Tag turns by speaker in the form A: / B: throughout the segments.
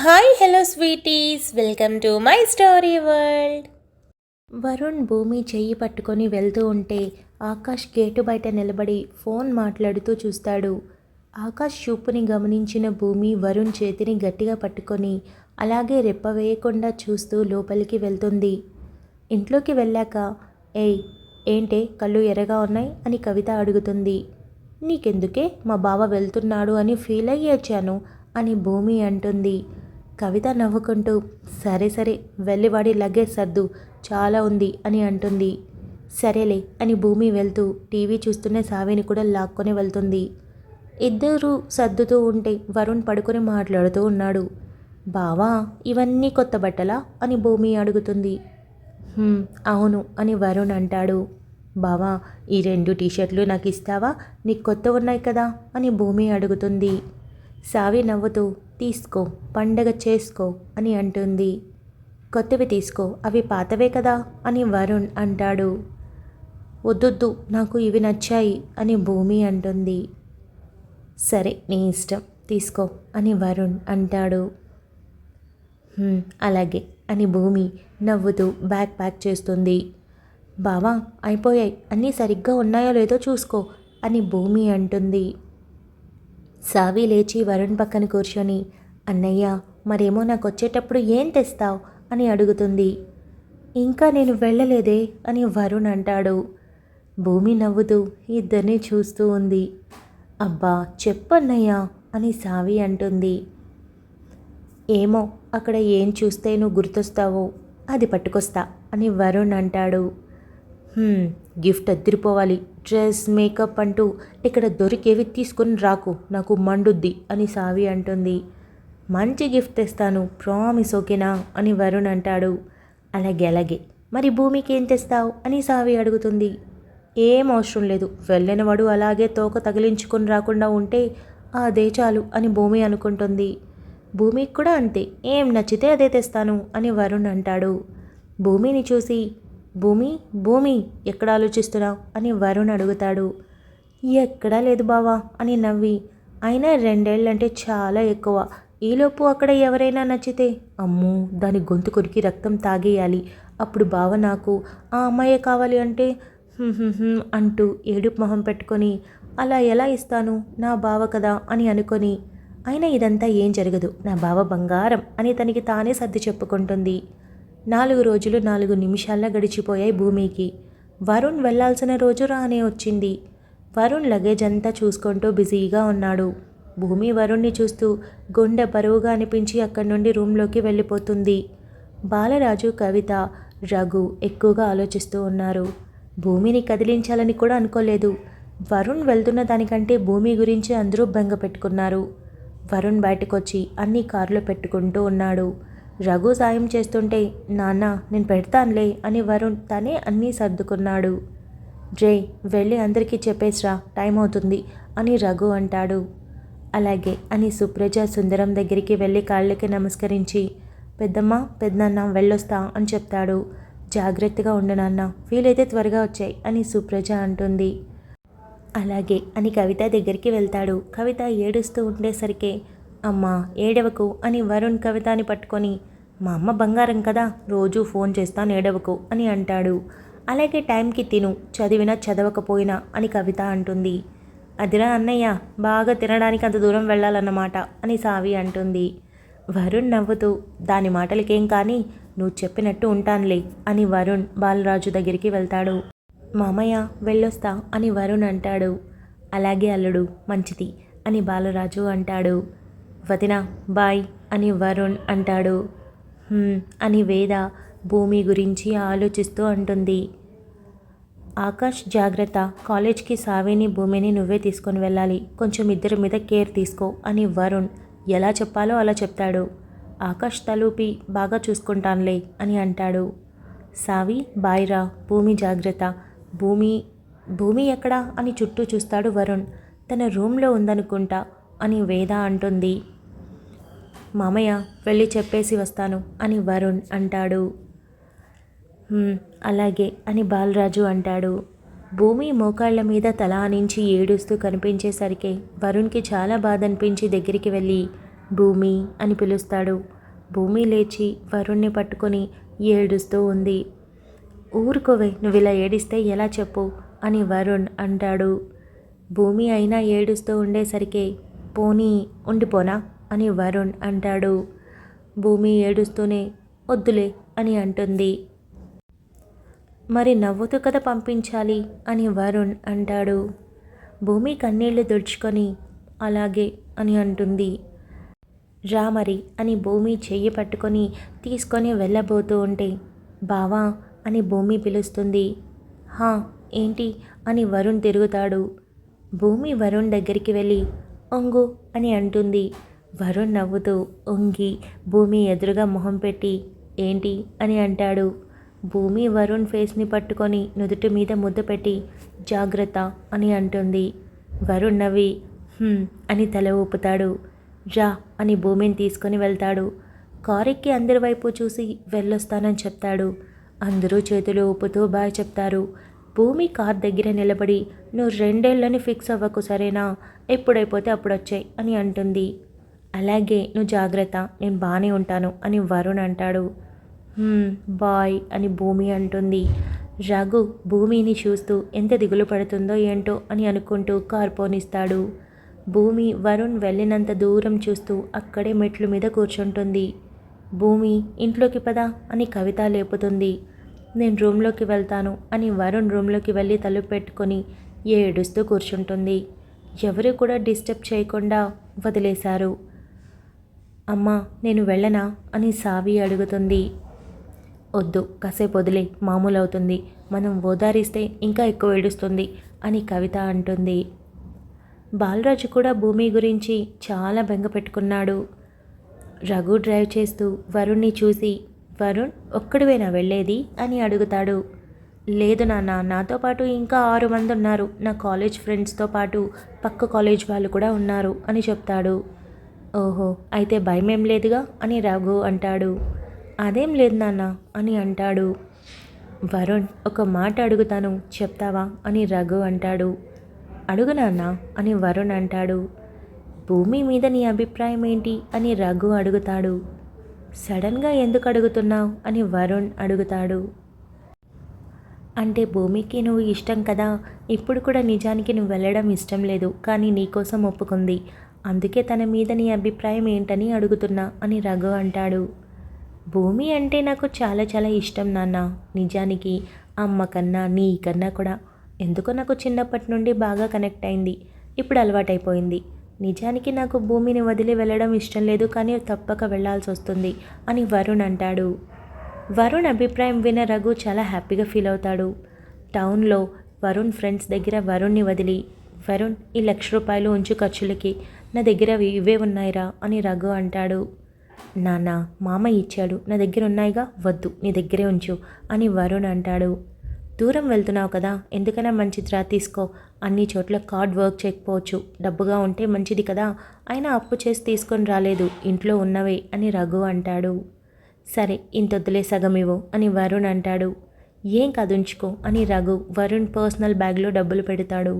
A: Hi hello sweeties, welcome to my story world. Varun భూమి చెయ్యి పట్టుకొని వెళ్తూ ఉంటే ఆకాష్ గేటు బయట నిలబడి ఫోన్ మాట్లాడుతూ చూస్తాడు. ఆకాష్ చూపుని గమనించిన భూమి వరుణ్ చేతిని గట్టిగా పట్టుకొని అలాగే రెప్పవేయకుండా చూస్తూ లోపలికి వెళ్తుంది. ఇంట్లోకి వెళ్ళాక ఏయ్ ఏంటే కళ్ళు ఎర్రగా ఉన్నాయి అని కవిత అడుగుతుంది. నీకెందుకే మా బావ వెళ్తున్నాడు అని ఫీల్ అయ్యి వచ్చాను అని భూమి అంటుంది. కవిత నవ్వుకుంటూ సరే సరే వెళ్ళి వాడి లగేజ్ సర్దు, చాలా ఉంది అని అంటుంది. సరేలే అని భూమి వెళ్తూ టీవీ చూస్తున్న సావిని కూడా లాక్కొని వెళ్తుంది. ఇద్దరూ సర్దుతూ ఉంటే వరుణ్ పడుకొని మాట్లాడుతూ ఉన్నాడు. బావా ఇవన్నీ కొత్త బట్టలా అని భూమి అడుగుతుంది. అవును అని వరుణ్ అంటాడు. బావా ఈ 2 టీషర్ట్లు నాకు ఇస్తావా, నీకు కొత్త ఉన్నాయి కదా అని భూమి అడుగుతుంది. సావి నవ్వుతూ తీసుకో పండగ చేసుకో అని అంటుంది. కొత్తవి తీసుకో అవి పాతవే కదా అని వరుణ్ అంటాడు. వద్దొద్దు నాకు ఇవి నచ్చాయి అని భూమి అంటుంది. సరే నీ ఇష్టం తీసుకో అని వరుణ్ అంటాడు. అలాగే అని భూమి నవ్వుతూ బ్యాగ్ ప్యాక్ చేస్తుంది. బావా అయిపోయాయి, అన్నీ సరిగ్గా ఉన్నాయో లేదో చూసుకో అని భూమి అంటుంది. సావి లేచి వరుణ్ పక్కన కూర్చొని అన్నయ్య మరేమో నాకు వచ్చేటప్పుడు ఏం తెస్తావు అని అడుగుతుంది. ఇంకా నేను వెళ్ళలేదే అని వరుణ్ అంటాడు. భూమి నవ్వుతూ ఇద్దరిని చూస్తూ ఉంది. అబ్బా చెప్పన్నయ్యా అని సావి అంటుంది. ఏమో అక్కడ ఏం చూస్తే నువ్వు గుర్తొస్తావో అది పట్టుకొస్తా అని వరుణ్ అంటాడు. గిఫ్ట్ అద్దరిపోవాలి, డ్రెస్ మేకప్ అంటూ ఇక్కడ దొరికేవి తీసుకుని రాకు, నాకు మండుద్ది అని సావి అంటుంది. మంచి గిఫ్ట్ తెస్తాను ప్రామిస్ ఓకేనా అని వరుణ్ అంటాడు. అలాగే అలాగే మరి భూమికి ఏం తెస్తావు అని సావి అడుగుతుంది. ఏం అవసరం లేదు, వెళ్ళినవాడు అలాగే తోక తగిలించుకొని రాకుండా ఉంటే అదే చాలు అని భూమి అనుకుంటుంది. భూమికి కూడా అంతే, ఏం నచ్చితే అదే తెస్తాను అని వరుణ్ అంటాడు. భూమిని చూసి భూమి భూమి ఎక్కడ ఆలోచిస్తున్నావు అని వరుణ్ అడుగుతాడు. ఎక్కడా లేదు బావా అని నవ్వి అయినా 2 ఏళ్ళంటే చాలా ఎక్కువ, ఈలోపు అక్కడ ఎవరైనా నచ్చితే అమ్మో దాని గొంతు కొరికి రక్తం తాగేయాలి, అప్పుడు బావ నాకు ఆ అమ్మాయే కావాలి అంటే అంటూ ఏడుపు మొహం పెట్టుకొని అలా ఎలా ఇస్తాను నా బావ కదా అని అనుకొని అయినా ఇదంతా ఏం జరగదు, నా బావ బంగారం అని తనకి తానే సర్ది చెప్పుకుంటుంది. 4 రోజులు 4 నిమిషాల్లో గడిచిపోయాయి భూమికి. వరుణ్ వెళ్లాల్సిన రోజు రానే వచ్చింది. వరుణ్ లగేజ్ అంతా చూసుకుంటూ బిజీగా ఉన్నాడు. భూమి వరుణ్ణి చూస్తూ గుండె బరువుగా అనిపించి అక్కడి నుండి రూమ్లోకి వెళ్ళిపోతుంది. బాలరాజు, కవిత, రఘు ఎక్కువగా ఆలోచిస్తూ ఉన్నారు. భూమిని కదిలించాలని కూడా అనుకోలేదు. వరుణ్ వెళ్తున్న దానికంటే భూమి గురించి అందరూ బెంగ పెట్టుకున్నారు. వరుణ్ బయటకొచ్చి అన్ని కారులో పెట్టుకుంటూ ఉన్నాడు. రఘు సాయం చేస్తుంటే నాన్న నేను పెడతానులే అని వరుణ్ తనే అన్నీ సర్దుకున్నాడు. జై వెళ్ళి అందరికీ చెప్పేసిరా, టైం అవుతుంది అని రఘు అంటాడు. అలాగే అని సుప్రజ సుందరం దగ్గరికి వెళ్ళి కాళ్ళకి నమస్కరించి పెద్దమ్మ పెద్దనాన్న వెళ్ళొస్తా అని చెప్తాడు. జాగ్రత్తగా ఉండు నాన్న, వీలైతే త్వరగా వచ్చాయి అని సుప్రజ అంటుంది. అలాగే అని కవిత దగ్గరికి వెళ్తాడు. కవిత ఏడుస్తూ ఉండేసరికి అమ్మా ఏడవకు అని వరుణ్ కవితని పట్టుకొని మా అమ్మ బంగారం కదా, రోజు ఫోన్ చేస్తాను ఏడవకు అని అంటాడు. అలాగే టైంకి తిను, చదివినా చదవకపోయినా అని కవిత అంటుంది. అదిరా అన్నయ్య బాగా తినడానికి అంత దూరం వెళ్ళాలన్నమాట అని సావి అంటుంది. వరుణ్ నవ్వుతూ దాని మాటలకేం కానీ నువ్వు చెప్పినట్టు ఉంటానులే అని వరుణ్ బాలరాజు దగ్గరికి వెళ్తాడు. మామయ్య వెళ్ళొస్తా అని వరుణ్ అంటాడు. అలాగే అల్లుడు మంచిది అని బాలరాజు అంటాడు. వదిన బాయ్ అని వరుణ్ అంటాడు. అని వేద భూమి గురించి ఆలోచిస్తూ అంటుంది. ఆకాష్ జాగ్రత్త, కాలేజ్కి సావిని భూమిని నువ్వే తీసుకొని వెళ్ళాలి, కొంచెం ఇద్దరి మీద కేర్ తీసుకో అని వరుణ్ ఎలా చెప్పాలో అలా చెప్తాడు. ఆకాష్ తలూపి బాగా చూసుకుంటానులే అని అంటాడు. సావి బాయ్ రా, భూమి జాగ్రత్త. భూమి ఎక్కడా అని చుట్టూ చూస్తాడు వరుణ్. తన రూమ్లో ఉందనుకుంటా అని వేద అంటుంది. మామయ్య వెళ్ళి చెప్పేసి వస్తాను అని వరుణ్ అంటాడు. అలాగే అని బాలరాజు అంటాడు. భూమి మోకాళ్ల మీద తల ఆనించి ఏడుస్తూ కనిపించేసరికి వరుణ్కి చాలా బాధ అనిపించి దగ్గరికి వెళ్ళి భూమి అని పిలుస్తాడు. భూమి లేచి వరుణ్ణి పట్టుకొని ఏడుస్తూ ఉంది. ఊరుకోవే, నువ్వు ఇలా ఏడిస్తే ఎలా చెప్పు అని వరుణ్ అంటాడు. భూమి అయినా ఏడుస్తూ ఉండేసరికి పోనీ ఉండిపోనా అని వరుణ్ అంటాడు. భూమి ఏడుస్తూనే వద్దులే అని అంటుంది. మరి నవ్వుతూ కదా పంపించాలి అని వరుణ్ అంటాడు. భూమి కన్నీళ్లు తుడుచుకొని అలాగే అని అంటుంది. రా మరి అని భూమి చెయ్యి పట్టుకొని తీసుకొని వెళ్ళబోతూ ఉంటే బావా అని భూమి పిలుస్తుంది. హా ఏంటి అని వరుణ్ తిరుగుతాడు. భూమి వరుణ్ దగ్గరికి వెళ్ళి ఒంగు అని అంటుంది. వరుణ్ నవ్వుతూ ఒంగి భూమి ఎదురుగా మొహం పెట్టి ఏంటి అని అంటాడు. భూమి వరుణ్ ఫేస్ని పట్టుకొని నుదుటి మీద ముద్ద పెట్టి జాగ్రత్త అని అంటుంది. వరుణ్ నవ్వి అని తల ఊపుతాడు. రా అని భూమిని తీసుకొని వెళ్తాడు. కారెక్కి అందరి వైపు చూసి వెళ్ళొస్తానని చెప్తాడు. అందరూ చేతులు ఊపుతూ బాయ్ చెప్తారు. భూమి కార్ దగ్గర నిలబడి నువ్వు 2 ఏళ్ళని ఫిక్స్ అవ్వకు సరేనా, ఎప్పుడైపోతే అప్పుడు వచ్చాయి అని అంటుంది. అలాగే నువ్వు జాగ్రత్త, నేను బాగానే ఉంటాను అని వరుణ్ అంటాడు. బాయ్ అని భూమి అంటుంది. రఘు భూమిని చూస్తూ ఎంత దిగులు పడుతుందో ఏంటో అని అనుకుంటూ కార్ పోనిస్తాడు. భూమి వరుణ్ వెళ్ళినంత దూరం చూస్తూ అక్కడే మెట్ల మీద కూర్చుంటుంది. భూమి ఇంట్లోకి పదా అని కవిత లేపుతుంది. నేను రూమ్లోకి వెళ్తాను అని వరుణ్ రూమ్లోకి వెళ్ళి తలుపు పెట్టుకొని ఏడుస్తూ కూర్చుంటుంది. ఎవరు కూడా డిస్టర్బ్ చేయకుండా వదిలేశారు. అమ్మా నేను వెళ్ళనా అని సావి అడుగుతుంది. వద్దు, కాసేపు వదిలే, మామూలు అవుతుంది, మనం ఓదారిస్తే ఇంకా ఎక్కువ ఏడుస్తుంది అని కవిత అంటుంది. బాలరాజు కూడా భూమి గురించి చాలా బెంగ పెట్టుకున్నాడు. రఘు డ్రైవ్ చేస్తూ వరుణ్ణి చూసి వరుణ్ ఒక్కడివేనా వెళ్ళేది అని అడుగుతాడు. లేదు నాన్న, నాతో పాటు ఇంకా 6 మంది ఉన్నారు, నా కాలేజ్ ఫ్రెండ్స్తో పాటు పక్క కాలేజ్ వాళ్ళు కూడా ఉన్నారు అని చెప్తాడు. ఓహో, అయితే భయమేం లేదుగా అని రఘు అంటాడు. అదేం లేదు నాన్న అని అంటాడు. వరుణ్ ఒక మాట అడుగుతాను చెప్తావా అని రఘు అంటాడు. అడుగు నాన్న అని వరుణ్ అంటాడు. భూమి మీద నీ అభిప్రాయం ఏంటి అని రఘు అడుగుతాడు. సడన్గా ఎందుకు అడుగుతున్నావు అని వరుణ్ అడుగుతాడు. అంటే భూమికి నువ్వు ఇష్టం కదా, ఇప్పుడు కూడా నిజానికి నువ్వు వెళ్ళడం ఇష్టం లేదు, కానీ నీకోసం ఒప్పుకుంది, అందుకే తన మీద నీ అభిప్రాయం ఏంటని అడుగుతున్నా అని రఘు అంటాడు. భూమి అంటే నాకు చాలా చాలా ఇష్టం నాన్న, నిజానికి అమ్మ కన్నా నీ కన్నా కూడా, ఎందుకో నాకు చిన్నప్పటి నుండి బాగా కనెక్ట్ అయింది, ఇప్పుడు అలవాటైపోయింది. నిజానికి నాకు భూమిని వదిలి వెళ్ళడం ఇష్టం లేదు, కానీ తప్పక వెళ్ళాల్సి వస్తుంది అని వరుణ్ అంటాడు. వరుణ్ అభిప్రాయం విన రఘు చాలా హ్యాపీగా ఫీల్ అవుతాడు. టౌన్లో వరుణ్ ఫ్రెండ్స్ దగ్గర వరుణ్ని వదిలి, వరుణ్ ఈ 1,00,000 రూపాయలు ఉంచు ఖర్చులకి, నా దగ్గర ఇవే ఉన్నాయిరా అని రఘు అంటాడు. నాన్న మామ ఇచ్చాడు, నా దగ్గర ఉన్నాయిగా, వద్దు నీ దగ్గరే ఉంచు అని వరుణ్ అంటాడు. దూరం వెళ్తున్నావు కదా, ఎందుకైనా మంచిదిరా తీసుకో, అన్ని చోట్ల కార్డ్ వర్క్ చేయకపోవచ్చు, డబ్బుగా ఉంటే మంచిది కదా, అయినా అప్పు చేసి తీసుకొని రాలేదు, ఇంట్లో ఉన్నవే అని రఘు అంటాడు. సరే ఇంతొద్దులే, సగం ఇవ్వు అని వరుణ్ అంటాడు. ఏం కాదు ఉంచుకో అని రఘు వరుణ్ పర్సనల్ బ్యాగ్లో డబ్బులు పెడతాడు.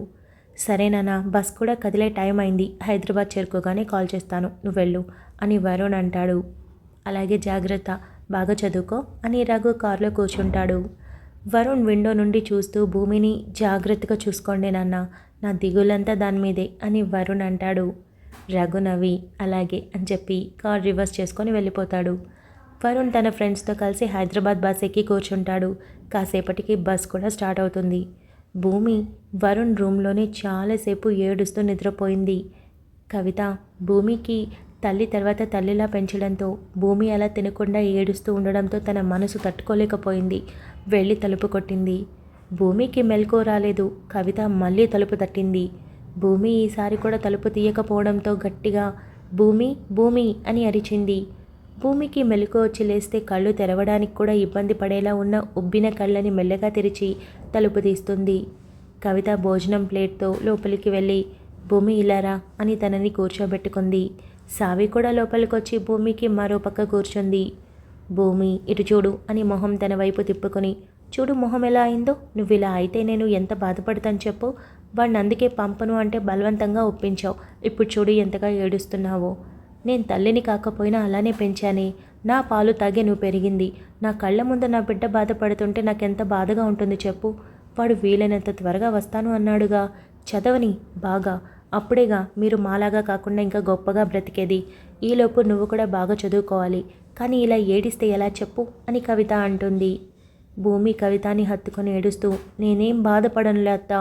A: సరేనా, బస్ కూడా కదిలే టైం అయింది, హైదరాబాద్ చేరుకోగానే కాల్ చేస్తాను, నువ్వు వెళ్ళు అని వరుణ్ అంటాడు. అలాగే జాగ్రత్త, బాగా చదువుకో అని రఘు కారులో కూర్చుంటాడు. వరుణ్ విండో నుండి చూస్తూ భూమిని జాగ్రత్తగా చూసుకోండి నాన్న, నా దిగులంతా దాని మీదే అని వరుణ్ అంటాడు. రఘు నవ్వి అలాగే అని చెప్పి కార్ రివర్స్ చేసుకొని వెళ్ళిపోతాడు. వరుణ్ తన ఫ్రెండ్స్తో కలిసి హైదరాబాద్ బస్ ఎక్కి కూర్చుంటాడు. కాసేపటికి బస్ కూడా స్టార్ట్ అవుతుంది. భూమి వరుణ్ రూమ్లోనే చాలాసేపు ఏడుస్తూ నిద్రపోయింది. కవిత భూమికి తల్లి తర్వాత తల్లిలా పెంచడంతో భూమి అలా తినకుండా ఏడుస్తూ ఉండడంతో తన మనసు తట్టుకోలేకపోయింది. వెళ్ళి తలుపు కొట్టింది. భూమికి మెలకువ రాలేదు. కవిత మళ్ళీ తలుపు తట్టింది. భూమి ఈసారి కూడా తలుపు తీయకపోవడంతో గట్టిగా భూమి భూమి అని అరిచింది. భూమికి మెలకువ వచ్చి లేస్తే కళ్ళు తెరవడానికి కూడా ఇబ్బంది పడేలా ఉన్న ఉబ్బిన కళ్ళని మెల్లగా తెరిచి తలుపు తీస్తుంది. కవిత భోజనం ప్లేట్తో లోపలికి వెళ్ళి భూమి ఇలారా అని తనని కూర్చోబెట్టుకుంది. సావి కూడా లోపలికొచ్చి భూమికి మరో పక్క కూర్చుంది. భూమి ఇటు చూడు అని మొహం తన వైపు తిప్పుకొని, చూడు మొహం ఎలా అయిందో, నువ్వు ఇలా అయితే నేను ఎంత బాధపడతాను చెప్పు, వాడిని అందుకే పంపను అంటే బలవంతంగా ఒప్పించావు, ఇప్పుడు చూడు ఎంతగా ఏడుస్తున్నావో. నేను తల్లిని కాకపోయినా అలానే పెంచానే. నా పాలు తాగే నువ్వు పెరిగింది. నా కళ్ళ ముందు నా బిడ్డ బాధపడుతుంటే నాకెంత బాధగా ఉంటుంది చెప్పు. వాడు వీలైనంత త్వరగా వస్తాను అన్నాడుగా. చదవని బాగా, అప్పుడేగా మీరు మాలాగా కాకుండా ఇంకా గొప్పగా బ్రతికేది. ఈలోపు నువ్వు కూడా బాగా చదువుకోవాలి. కానీ ఇలా ఏడిస్తే ఎలా చెప్పు అని కవిత అంటుంది. భూమి కవితని హత్తుకొని ఏడుస్తూ, నేనేం బాధపడనులే అత్త.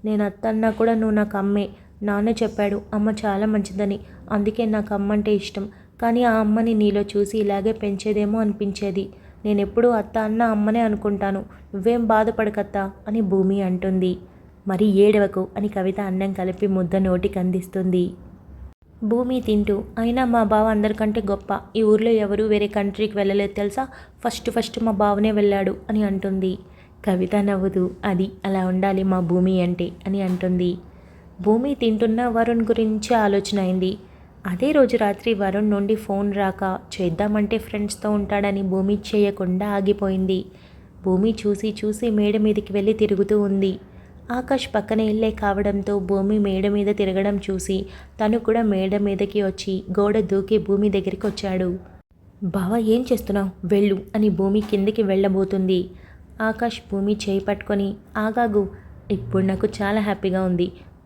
A: నేను అత్త అన్నా కూడా నువ్వు నాకు అమ్మే. నాన్న చెప్పాడు అమ్మ చాలా మంచిదని, అందుకే నాకు అమ్మంటే ఇష్టం. కానీ ఆ అమ్మని నీలో చూసి ఇలాగే పెంచేదేమో అనిపించేది. నేనెప్పుడూ అత్త అన్న అమ్మనే అనుకుంటాను. నువ్వేం బాధపడకత్తా అని భూమి అంటుంది. మరి ఏడవకు అని కవిత అన్నం కలిపి ముద్ద నోటికి అందిస్తుంది. భూమి తింటూ, అయినా మా బావ అందరికంటే గొప్ప. ఈ ఊర్లో ఎవరూ వేరే కంట్రీకి వెళ్ళలేదు తెలుసా. ఫస్ట్ మా బావనే వెళ్ళాడు అని అంటుంది. కవిత నవ్వుతూ, అది అలా ఉండాలి మా భూమి అంటే అని అంటుంది. భూమి తింటున్న వరుణ్ గురించి ఆలోచన అయింది. అదే రోజు రాత్రి వరుణ్ నుండి ఫోన్ రాక చేద్దామంటే ఫ్రెండ్స్తో ఉంటాడని భూమి చేయకుండా ఆగిపోయింది. భూమి చూసి మేడ మీదకి వెళ్ళి తిరుగుతూ ఉంది. ఆకాష్ పక్కన ఇల్లే కావడంతో భూమి మేడ మీద తిరగడం చూసి తను కూడా మేడ మీదకి వచ్చి గోడ దూకి భూమి దగ్గరికి వచ్చాడు. బావ ఏం చేస్తున్నావు, వెళ్ళు అని భూమి కిందికి వెళ్ళబోతుంది. ఆకాష్ భూమి చేయి పట్టుకొని, ఆగాగు, ఇప్పుడు నాకు చాలా హ్యాపీగా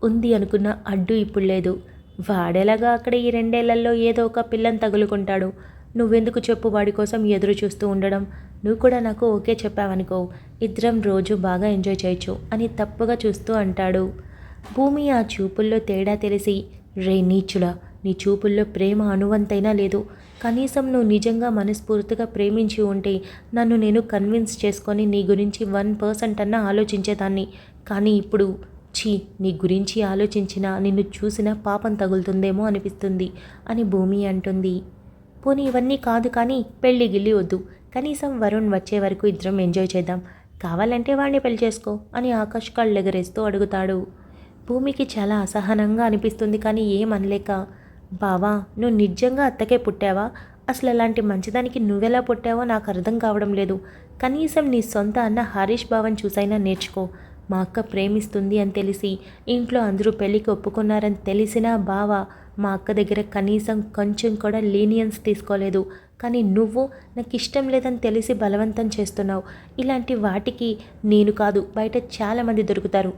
A: ఉంది అనుకున్న అడ్డు ఇప్పుడు లేదు. వాడేలాగా అక్కడ ఈ 2 ఏళ్లలో ఏదో ఒక పిల్లని తగులుకుంటాడు. నువ్వెందుకు చెప్పు వాడి కోసం ఎదురు చూస్తూ ఉండడం. నువ్వు కూడా నాకు ఓకే చెప్పావనుకో, ఇద్దరం రోజు బాగా ఎంజాయ్ చేయొచ్చు అని తప్పుగా చూస్తూ అంటాడు. భూమి ఆ చూపుల్లో తేడా తెలిసి, రే నీచుడా, నీ చూపుల్లో ప్రేమ అణువంతైనా లేదు. కనీసం నువ్వు నిజంగా మనస్ఫూర్తిగా ప్రేమించి ఉంటే నన్ను నేను కన్విన్స్ చేసుకొని నీ గురించి 1% అన్నా ఆలోచించేదాన్ని. కానీ ఇప్పుడు నీ గురించి ఆలోచించినా నిన్ను చూసినా పాపం తగులుతుందేమో అనిపిస్తుంది అని భూమి అంటుంది. పోనీ ఇవన్నీ కాదు కానీ పెళ్ళి గిల్లి వద్దు. కనీసం వరుణ్ వచ్చే వరకు ఇద్దరం ఎంజాయ్ చేద్దాం. కావాలంటే వాడిని పెళ్లి చేసుకో అని ఆకాష్ కళ్ళెగరేస్తూ అడుగుతాడు. భూమికి చాలా అసహనంగా అనిపిస్తుంది కానీ ఏమనలేక, బావా నువ్వు నిజంగా అత్తకే పుట్టావా? అసలు అలాంటి మంచిదానికి నువ్వెలా పుట్టావో నాకు అర్థం కావడం లేదు. కనీసం నీ సొంత అన్న హరీష్ బావని చూసైనా నేర్చుకో. మా అక్క ప్రేమిస్తుంది అని తెలిసి ఇంట్లో అందరూ పెళ్ళికి ఒప్పుకున్నారని తెలిసినా బావ మా అక్క దగ్గర కనీసం కొంచెం కూడా లీనియన్స్ తీసుకోలేదు. కానీ నువ్వు నాకు ఇష్టం లేదని తెలిసి బలవంతం చేస్తున్నావు. ఇలాంటి వాటికి నేను కాదు, బయట చాలామంది దొరుకుతారు.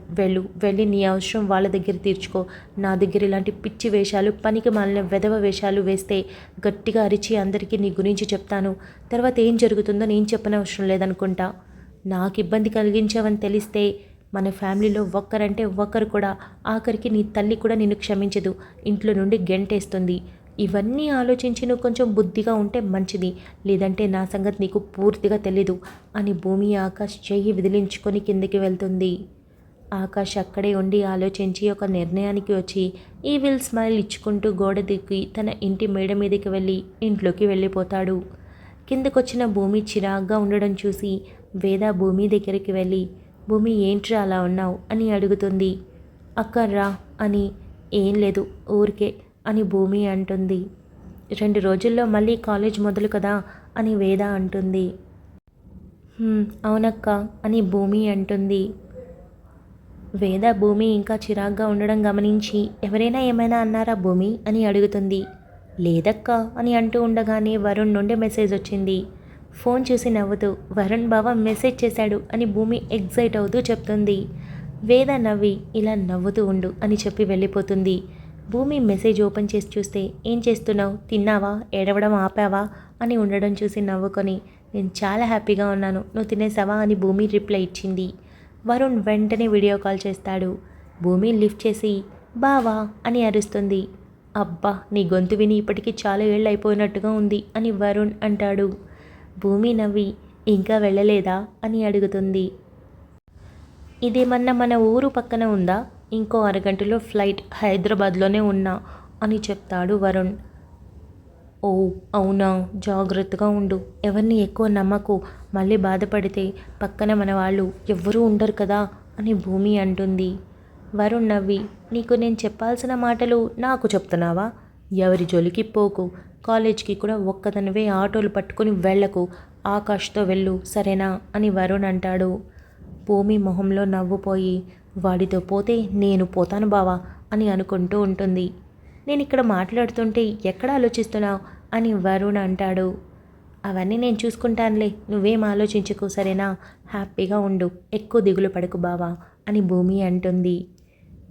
A: వెళ్ళి నీ అవసరం వాళ్ళ దగ్గర తీర్చుకో. నా దగ్గర ఇలాంటి పిచ్చి వేషాలు, పనికి మాలిన వెధవ వేషాలు వేస్తే గట్టిగా అరిచి అందరికీ నీ గురించి చెప్తాను. తర్వాత ఏం జరుగుతుందో నేను చెప్పనవసరం లేదనుకుంటా. నాకు ఇబ్బంది కలిగించావని తెలిస్తే మన ఫ్యామిలీలో ఒక్కరంటే ఒక్కరు కూడా, ఆఖరికి నీ తల్లి కూడా నిన్ను క్షమించదు, ఇంట్లో నుండి గెంటేస్తుంది. ఇవన్నీ ఆలోచించి నువ్వు కొంచెం బుద్ధిగా ఉంటే మంచిది, లేదంటే నా సంగతి నీకు పూర్తిగా తెలీదు అని భూమి ఆకాష్ చెయ్యి విదిలించుకొని కిందికి వెళ్తుంది. ఆకాష్ అక్కడే ఉండి ఆలోచించి ఒక నిర్ణయానికి వచ్చి ఈవిల్ స్మైల్ ఇచ్చుకుంటూ గోడ దిక్కి తన ఇంటి మేడ మీదకి వెళ్ళి ఇంట్లోకి వెళ్ళిపోతాడు. కిందకొచ్చిన భూమి చిరాగ్గా ఉండడం చూసి వేద భూమి దగ్గరికి వెళ్ళి, భూమి ఏంట్రా అలా ఉన్నావు అని అడుగుతుంది. అక్క రా అని, ఏం లేదు ఊరికే అని భూమి అంటుంది. 2 రోజుల్లో మళ్ళీ కాలేజ్ మొదలు కదా అని వేద అంటుంది. అవునక్క అని భూమి అంటుంది. వేద భూమి ఇంకా చిరాగ్గా ఉండడం గమనించి, ఎవరైనా ఏమైనా అన్నారా భూమి అని అడుగుతుంది. లేదక్క అని అంటూ ఉండగానే వరుణ్ నుండి మెసేజ్ వచ్చింది. ఫోన్ చూసి నవ్వుతూ, వరుణ్ బావ మెసేజ్ చేశాడు అని భూమి ఎగ్జైట్ అవుతూ చెప్తుంది. వేద నవ్వి, ఇలా నవ్వుతూ ఉండు అని చెప్పి వెళ్ళిపోతుంది. భూమి మెసేజ్ ఓపెన్ చేసి చూస్తే, ఏం చేస్తున్నావు, తిన్నావా, ఏడవడం ఆపావా అని ఉండడం చూసి నవ్వుకొని, నేను చాలా హ్యాపీగా ఉన్నాను, నువ్వు తినేసావా అని భూమి రిప్లై ఇచ్చింది. వరుణ్ వెంటనే వీడియో కాల్ చేస్తాడు. భూమి లిఫ్ట్ చేసి, బావా అని అరుస్తుంది. అబ్బా నీ గొంతు విని ఇప్పటికీ చాలా ఏళ్ళు అయిపోయినట్టుగా ఉంది అని వరుణ్ అంటాడు. భూమి నవ్వి, ఇంకా వెళ్ళలేదా అని అడుగుతుంది. ఇదేమన్నా మన ఊరు పక్కన ఉందా? ఇంకో అరగంటలో ఫ్లైట్, హైదరాబాద్లోనే ఉన్నా అని చెప్తాడు వరుణ్. ఓ అవునా, జాగ్రత్తగా ఉండు, ఎవరిని ఎక్కువ నమ్మకు, మళ్ళీ బాధపడితే పక్కన మన వాళ్ళు ఎవ్వరూ ఉండరు కదా అని భూమి అంటుంది. వరుణ్ నవ్వి, నీకు నేను చెప్పాల్సిన మాటలు నాకు చెప్తున్నావా? ఎవరి జోలికి పోకు, కాలేజ్కి కూడా ఒక్కదనివే ఆటోలు పట్టుకుని వెళ్ళకు, ఆకాష్తో వెళ్ళు సరేనా అని వరుణ్ అంటాడు. భూమి మొహంలో నవ్వుపోయి, వాడితో పోతే నేను పోతాను బావా అని అనుకుంటూ ఉంటుంది. నేను ఇక్కడ మాట్లాడుతుంటే ఎక్కడ ఆలోచిస్తున్నావు అని వరుణ్ అంటాడు. అవన్నీ నేను చూసుకుంటానులే, నువ్వేం ఆలోచించకు సరేనా, హ్యాపీగా ఉండు, ఎక్కువ దిగులు పడకు బావా అని భూమి అంటుంది.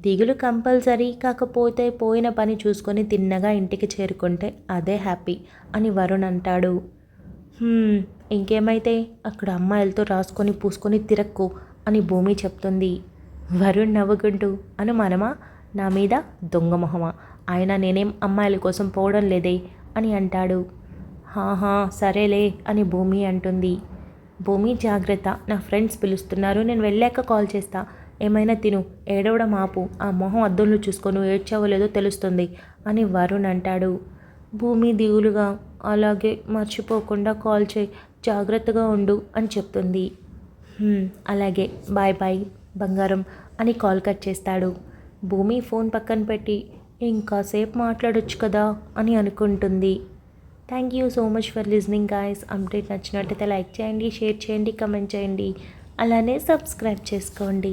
A: దిగులు కంపల్సరీ, కాకపోతే పోయిన పని చూసుకొని తిన్నగా ఇంటికి చేరుకుంటే అదే హ్యాపీ అని వరుణ్ అంటాడు. ఇంకేమైతే అక్కడ అమ్మాయిలతో రాసుకొని పూసుకొని తిరక్కు అని భూమి చెప్తుంది. వరుణ్ నవ్వుకుంటూ, అనుమానమా నా మీద, దొంగ మొహమా, ఆయన నేనేం అమ్మాయిల కోసం పోవడం లేదే అని అంటాడు. హాహా సరేలే అని భూమి అంటుంది. భూమి జాగ్రత్త, నా ఫ్రెండ్స్ పిలుస్తున్నారు, నేను వెళ్ళాక కాల్ చేస్తా, ఏమైనా తిను, ఏడవడం ఆపు, ఆ మొహం అద్దంలో చూసుకొని ఏడ్చావో లేదో తెలుస్తుంది అని వరుణ్ అంటాడు. భూమి దిగులుగా, అలాగే మర్చిపోకుండా కాల్ చేయి, జాగ్రత్తగా ఉండు అని చెప్తుంది. అలాగే బాయ్ బాయ్ బంగారం అని కాల్ కట్ చేస్తాడు. భూమి ఫోన్ పక్కన పెట్టి ఇంకాసేపు మాట్లాడొచ్చు కదా అని అనుకుంటుంది. Thank you so much for listening guys. Update నచ్చినట్టయితే లైక్ చేయండి, షేర్ చేయండి, కమెంట్ చేయండి, అలానే సబ్స్క్రైబ్ చేసుకోండి.